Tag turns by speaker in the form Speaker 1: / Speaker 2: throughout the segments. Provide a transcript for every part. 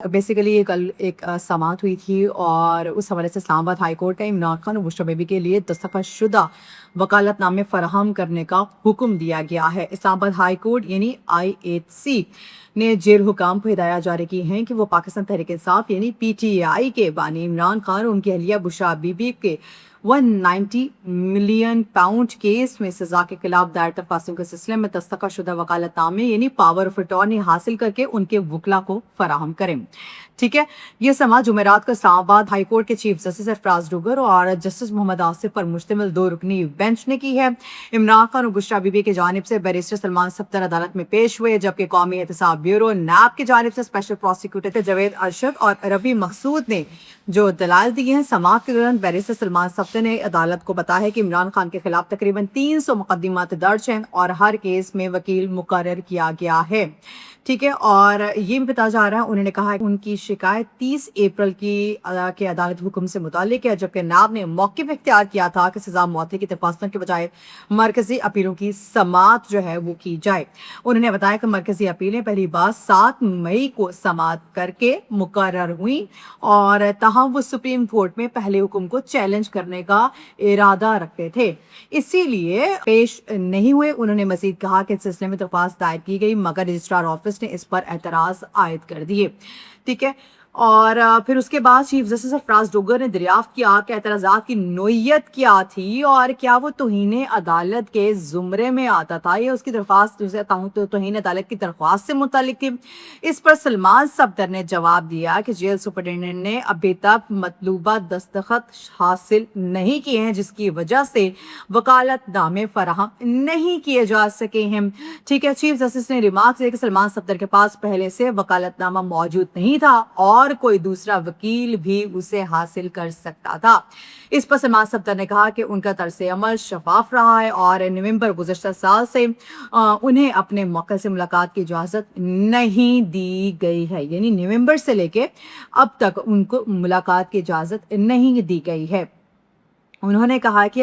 Speaker 1: Basically ये कल एक समाअत हुई थी और उस हवाले से इस्लामाबाद हाई कोर्ट ने इमरान खान और बुशरा बीबी के लिए दस्तखतशुदा वकालतनामे फराहम करने का हुक्म दिया गया है। इस्लामाबाद हाई कोर्ट यानी IHC ने जेल हुकाम को हिदायत जारी की हैं कि वो पाकिस्तान तहरीक इंसाफ यानी PTI के बानी इमरान खान और उनकी अहलिया बुशरा बीबी के 190 मिलियन पाउंड केस में सजा के खिलाफ दायर दरख्वास्तों के सिलसिले में दस्तखतशुदा वकालतनामे यानी पावर ऑफ अटॉर्नी हासिल करके उनके वकला को फराहम करें। ठीक है, ये समाअत जुमेरात को इस्लामाबाद हाई कोर्ट के चीफ जस्टिस सरफराज डुगर और जस्टिस मोहम्मद आसिफ पर मुश्तमिल 2 रुकनी बेंच ने की है। इमरान खान और बुशरा बीबी की जानिब से बैरिस्टर सलमान सफ्दर अदालत में पेश हुए, जबकि कौमी एहतसाब ब्यूरो NAB की जानिब से स्पेशल प्रोसिक्यूटर जावेद अरशद और रवि मकसूद ने जो दलाल दिए हैं। समाअत के दौरान बैरिस्टर सलमान सफ्दर ने अदालत को बताया है कि इमरान खान के खिलाफ तकरीबन 300 मुकदमात दर्ज हैं और हर केस में वकील मुकर्रर किया गया है। ठीक है, और ये भी बताया जा रहा है, उन्होंने कहा है उनकी शिकायत 30 अप्रैल के अदालत हुक्म से मुतालिक है, जबकि NAB ने मौक़िफ़ इख्तियार किया था कि सजा मौती की दरख्वास्तों के बजाय मरकजी अपीलों की समाअत जो है वो की जाए। उन्होंने बताया कि मरकजी अपीलें पहली बार 7 मई को समाअत करके मुकर्रर हुई और तहम वो सुप्रीम कोर्ट में पहले हुक्म को चैलेंज करने का इरादा रखते थे, इसीलिए पेश नहीं हुए। उन्होंने मजीद कहा कि इस सिलसिले में दरख्वास्त दायर की गई मगर रजिस्ट्रार ऑफिस ने इस पर एतराज आयद कर दिए। ठीक है, और फिर उसके बाद चीफ जस्टिस सरफराज डुगर ने दरियाफ्त किया कि एतराज़ात की नोयत क्या थी और क्या वो तौहीन अदालत के जुमरे में आता था या उसकी दरख्वास्त तो तौहीन अदालत की दरख्वास्त से मुतालिक थी। इस पर सलमान सफ्दर ने जवाब दिया कि जेल सुपरिटेंडेंट ने अभी तक मतलूबा दस्तखत हासिल नहीं किए हैं, जिसकी वजह से वकालतनामे फराहम नहीं किए जा सके हैं। ठीक है, चीफ जस्टिस ने रिमार्क दिया कि सलमान सफ्दर के पास पहले से वकालतनामा मौजूद नहीं था और कोई दूसरा वकील भी उसे हासिल कर सकता था। इस पर सलमान सफ्दर ने कहा कि उनका तरसे अमल शफाफ रहा है और नवंबर गुज़श्ता साल से उन्हें अपने मौके से मुलाकात की इजाज़त नहीं दी गई है, यानी नवंबर से लेके अब तक उनको मुलाकात की इजाज़त नहीं दी गई है। उन्होंने कहा कि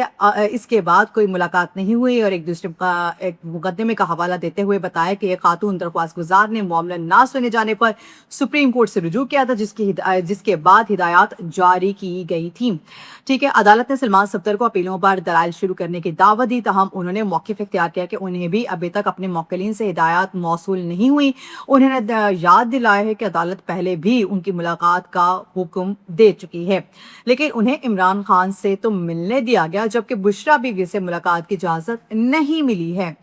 Speaker 1: इसके बाद कोई मुलाकात नहीं हुई और एक मुकदमे का हवाला देते हुए बताया कि एक खातून दरख्वास्त गुजार ने मामला ना सुने जाने पर सुप्रीम कोर्ट से रुजू किया था, जिसके बाद हिदायत जारी की गई थी। ठीक है, अदालत ने सलमान सफ्दर को अपीलों पर दलाइल शुरू करने की दावत दी, तहम उन्होंने मौक़िफ़ इख्तियार किया कि उन्हें भी अभी तक अपने मौक्किलीन से हिदायत मौसूल नहीं हुई। उन्होंने याद दिलाया है कि अदालत पहले भी उनकी मुलाकात का हुक्म दे चुकी है, लेकिन उन्हें इमरान खान से तो मिलने दिया गया, जबकि बुशरा बीवी से मुलाकात की इजाजत नहीं मिली है।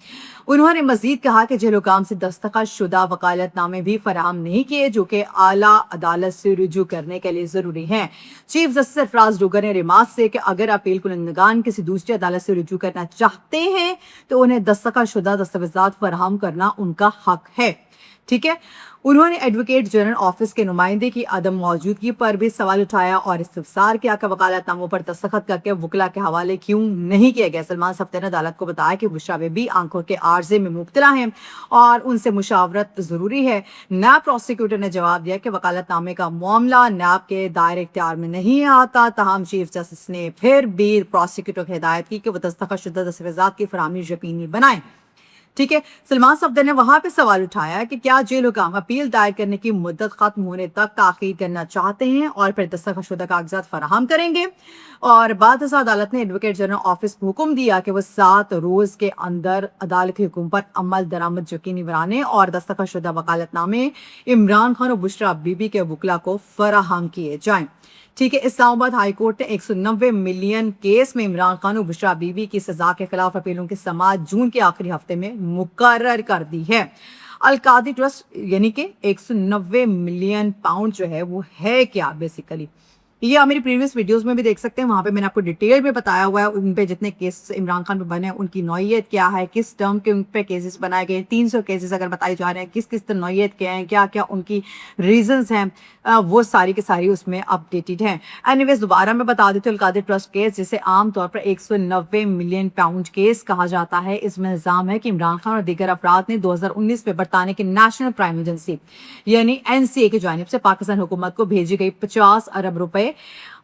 Speaker 1: उन्होंने मजीद कहा कि जेल हुकाम से दस्तखतशुदा वकालतनामे भी फराहम नहीं किए, जो कि आला अदालत से रुजू करने के लिए जरूरी हैं। चीफ जस्टिस सरफराज डुगर ने रिमार्क से कि अगर अपील कुनंदगान किसी दूसरी अदालत से रुजू करना चाहते हैं तो उन्हें दस्तखतशुदा दस्तावेजात फराहम करना उनका हक है। ठीक है, उन्होंने एडवोकेट जनरल ऑफिस के नुमाइंदे की अदम मौजूदगी पर भी सवाल उठाया और इस्तफसार किया कि वकालतनामों पर दस्तखत करके वकला के हवाले क्यों नहीं किए गए। सलमान सफ्दर ने अदालत को बताया कि बुशरा बीबी आंखों के आर्जे में मुब्तला हैं और उनसे मुशावरत जरूरी है। NAB प्रोसिक्यूटर ने जवाब दिया कि वकालतनामे का मामला NAB के दायरे इख्तियार में नहीं आता, तहम चीफ जस्टिस ने फिर भी प्रोसिक्यूटर को हिदायत की कि वो दस्तखतशुदा दस्तावेजात की फराहमी यकीनी बनाएं। ठीक है, सलमान सफ्दर ने वहां पे सवाल उठाया कि क्या जेल हुकाम अपील दायर करने की मुद्दत खत्म होने तक ताखीर करना चाहते हैं और फिर दस्तखतशुदा कागजात फराहम करेंगे। और बाद अदालत ने एडवोकेट जनरल ऑफिस को हुक्म दिया कि वह 7 रोज के अंदर अदालती हुक्म पर अमल दरामद यकीनी बनाने और दस्तखतशुदा वकालतनामे इमरान खान और बुशरा बीबी के वकला को फराहम किए जाएं। ठीक है, इस्लामाबाद हाई कोर्ट ने 190 मिलियन केस में इमरान खान और बुशरा बीबी की सजा के खिलाफ अपीलों की समाअत जून के आखिरी हफ्ते में मुकर्रर कर दी है। अल-कादी ट्रस्ट यानी कि 190 मिलियन पाउंड जो है वो है क्या, बेसिकली ये आप मेरी प्रीवियस वीडियोस में भी देख सकते हैं, वहां पे मैंने आपको डिटेल में बताया हुआ है उन पे जितने केस इमरान खान पे बने हैं उनकी नौयत क्या है, किस टर्म के उन पे केसेस बनाए गए, 300 केसेस अगर बताए जा रहे हैं, किस किस नौयत के हैं, क्या क्या उनकी रीजंस हैं, वो सारी की सारी उसमें अपडेटेड हैं। एनीवेज दोबारा मैं बता देती हूँ, अल-कादी ट्रस्ट केस जिसे आमतौर पर 190 मिलियन पाउंड केस कहा जाता है, इसमें इल्जाम है कि इमरान खान और दीगर अफराद ने 2019 में बरतानिया की नेशनल क्राइम एजेंसी यानी NCA की जानिब से पाकिस्तान हुकूमत को भेजी गई 50 अरब रुपए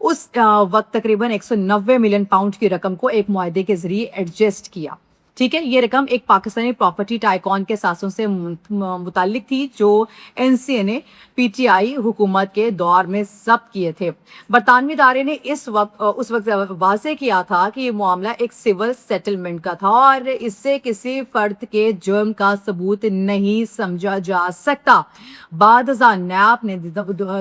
Speaker 1: उस वक्त तकरीबन 190 मिलियन पाउंड की रकम को एक मुआहदे के जरिए एडजस्ट किया। ٹھیک ہے، یہ رقم ایک پاکستانی پراپرٹی ٹائکون کے ساسوں سے متعلق تھی جو این سی اے نے پی ٹی آئی حکومت کے دور میں ضبط کیے تھے۔ برطانوی ادارے نے اس وقت واضح کیا تھا کہ یہ معاملہ ایک سول سیٹلمنٹ کا تھا اور اس سے کسی فرد کے جرم کا ثبوت نہیں سمجھا جا سکتا۔ بعد ازاں نیب نے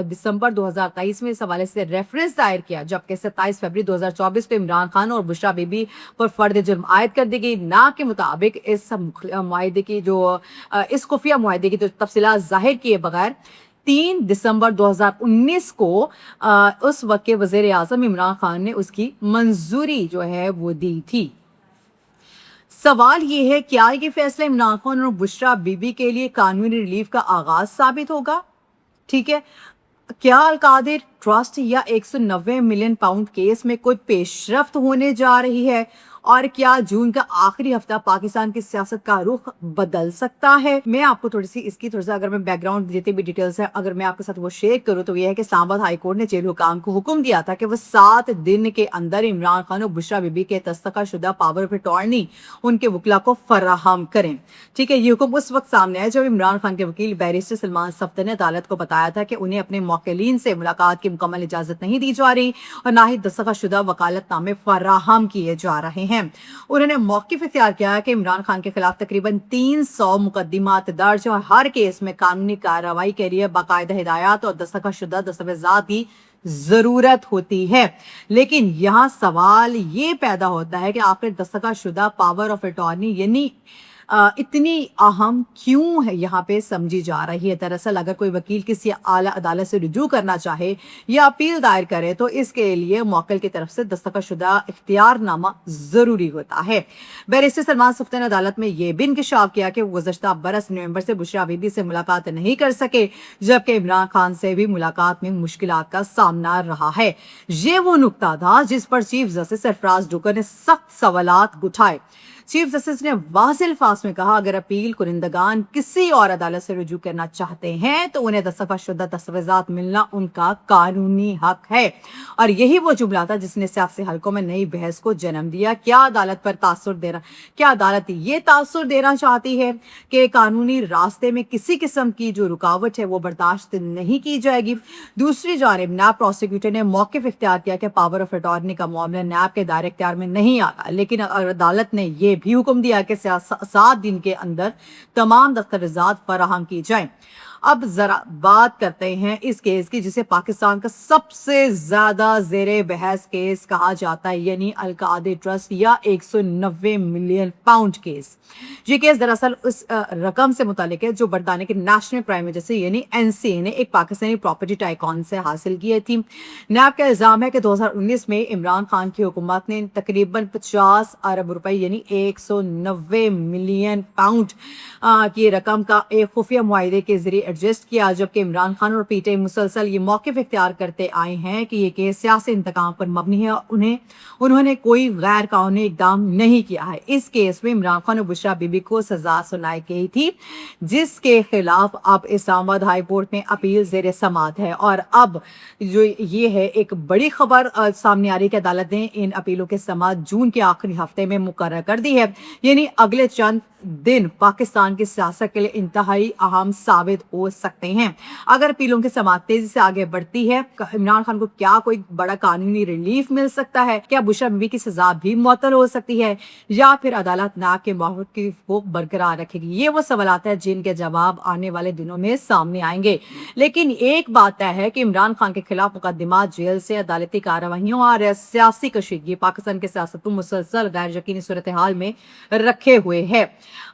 Speaker 1: دسمبر 2023 میں اس حوالے سے ریفرنس دائر کیا، جبکہ 27 فروری 2024 کو عمران خان اور بشریٰ بی بی پر فرد جرم عائد کر دی گئی۔ نیب کے مطابق اس خفیہ معاہدے کی تفصیلات ظاہر کیے بغیر 3 دسمبر 2019 کو اس وقت کے وزیر اعظم عمران خان نے اس کی منظوری جو ہے وہ دی تھی۔ سوال یہ ہے، کیا یہ فیصلہ عمران خان اور بشریٰ بی بی کے لیے قانونی ریلیف کا آغاز ثابت ہوگا؟ ٹھیک ہے، کیا القادر ٹرسٹ یا 190 ملین پاؤنڈ کیس میں کوئی پیش رفت ہونے جا رہی ہے؟ اور کیا جون کا آخری ہفتہ پاکستان کی سیاست کا رخ بدل سکتا ہے؟ میں آپ کو اس کی اگر میں بیک گراؤنڈ جتنی بھی ڈیٹیلز ہیں اگر میں آپ کے ساتھ وہ شیئر کروں تو یہ ہے کہ اسلام آباد ہائی کورٹ نے جیل حکام کو حکم دیا تھا کہ وہ 7 دن کے اندر عمران خان اور بشریٰ بی بی کے دستخط شدہ پاور آف اٹارنی ان کے وکلا کو فراہم کریں۔ ٹھیک ہے، یہ حکم اس وقت سامنے آیا جب عمران خان کے وکیل بیرسٹر سلمان صفدر نے عدالت کو بتایا تھا کہ انہیں اپنے موکلین سے ملاقات کی مکمل اجازت نہیں دی جا رہی اور نہ ہی دستخط شدہ وکالت نامے فراہم کیے جا رہے ہیں۔ انہوں نے موقف اختیار کیا کہ عمران خان کے خلاف تقریباً 300 مقدمات درج اور ہر کیس میں قانونی کارروائی کے لیے باقاعدہ ہدایات اور دستخط شدہ دستاویزات کی ضرورت ہوتی ہے۔ لیکن یہاں سوال یہ پیدا ہوتا ہے کہ آخر دستخط شدہ پاور آف اٹارنی یعنی اتنی اہم کیوں ہے یہاں پہ سمجھی جا رہی ہے؟ دراصل اگر کوئی وکیل کسی اعلیٰ عدالت سے رجوع کرنا چاہے یا اپیل دائر کرے تو اس کے لیے موکل کی طرف سے دستخط شدہ اختیار نامہ ضروری ہوتا ہے۔ بیرسٹر سلمان صفدر نے عدالت میں یہ بھی انکشاف کیا کہ گزشتہ برس نومبر سے بشریٰ بی بی سے ملاقات نہیں کر سکے، جبکہ عمران خان سے بھی ملاقات میں مشکلات کا سامنا رہا ہے۔ یہ وہ نقطہ تھا جس پر چیف جسٹس سرفراز ڈوگر نے سخت سوالات اٹھائے۔ چیف جسٹس نے واضح الفاظ میں کہا، اگر اپیل کنندگان کسی اور عدالت سے رجوع کرنا چاہتے ہیں تو انہیں دستخط شدہ دستاویزات ملنا ان کا قانونی حق ہے۔ اور یہی وہ جملہ تھا جس نے سیاسی حلقوں میں نئی بحث کو جنم دیا۔ کیا عدالت یہ تاثر دینا چاہتی ہے کہ قانونی راستے میں کسی قسم کی جو رکاوٹ ہے وہ برداشت نہیں کی جائے گی؟ دوسری جانب نیب پروسیکیوٹر نے موقف اختیار کیا کہ پاور آف اٹارنی کا معاملہ نیب کے دائرہ اختیار میں نہیں آتا، لیکن عدالت نے یہ بھی حکم دیا کہ 7 دن کے اندر تمام دستاویزات فراہم کی جائیں۔ اب ذرا بات کرتے ہیں اس کیس کی جسے پاکستان کا سب سے زیادہ زیر بحث کیس کہا جاتا ہے، یعنی القادر ٹرسٹ یا 190 ملین پاؤنڈ کیس۔ یہ کیس دراصل اس رقم سے متعلق ہے جو برطانیہ کے نیشنل پرائم منسٹر یعنی این سی اے نے ایک پاکستانی پراپرٹی ٹائکون سے حاصل کی تھی۔ نیب کا الزام ہے کہ 2019 میں عمران خان کی حکومت نے تقریباً 50 ارب روپے یعنی 190 ملین پاؤنڈ کی رقم کا ایک خفیہ معاہدے کے ذریعے ایڈجسٹ کیا، جبکہ عمران خان اور پی ٹی آئی مسلسل یہ موقف اختیار کرتے آئے ہیں کہ یہ کیس سیاسی انتقام پر مبنی ہے اور انہوں نے کوئی غیر قانونی اقدام نہیں کیا ہے۔ اس کیس میں عمران خان اور بشریٰ بی بی کو سزا سنائی گئی تھی، جس کے خلاف اب اسلام آباد ہائی کورٹ میں اپیل زیر سماعت ہے۔ اور اب جو یہ ہے ایک بڑی خبر سامنے آ رہی کہ عدالت نے ان اپیلوں کے سماعت جون کے آخری ہفتے میں مقرر کر دی ہے، یعنی اگلے چند دن پاکستان کی سیاست کے لیے انتہائی اہم ثابت ہو سکتے ہیں۔ اگر اپیلوں کی سماعت تیزی سے آگے بڑھتی ہے، عمران خان کو کیا کوئی بڑا قانونی ریلیف مل سکتا ہے؟ کیا بشریٰ بی بی کی سزا بھی معطل ہو سکتی ہے یا پھر عدالت نیب کے موقف کو برقرار رکھے گی؟ یہ وہ سوالات ہیں جن کے جواب آنے والے دنوں میں سامنے آئیں گے۔ لیکن ایک بات طے ہے کہ عمران خان کے خلاف مقدمات، جیل سے عدالتی کارروائیوں اور سیاسی کشیدگی پاکستان کی سیاست کو مسلسل غیر یقینی صورتحال میں رکھے ہوئے ہے۔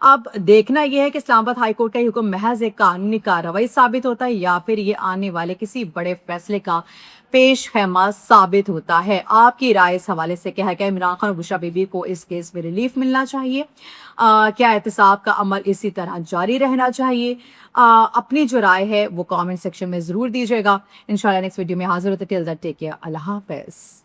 Speaker 1: اب دیکھنا یہ ہے کہ اسلام آباد ہائی کورٹ کا یہ حکم محض ایک قانونی کارروائی ثابت ہوتا ہے یا پھر یہ آنے والے کسی بڑے فیصلے کا پیش خیمہ ثابت ہوتا ہے۔ آپ کی رائے اس حوالے سے کیا ہے؟ کہ عمران خان اور بشریٰ بی بی کو اس کیس میں ریلیف ملنا چاہیے؟ کیا احتساب کا عمل اسی طرح جاری رہنا چاہیے؟ اپنی جو رائے ہے وہ کامنٹ سیکشن میں ضرور دیجیے گا۔ انشاءاللہ نیکسٹ ویڈیو میں حاضر ہوتے، ٹل دین ٹیک کیئر، اللہ حافظ۔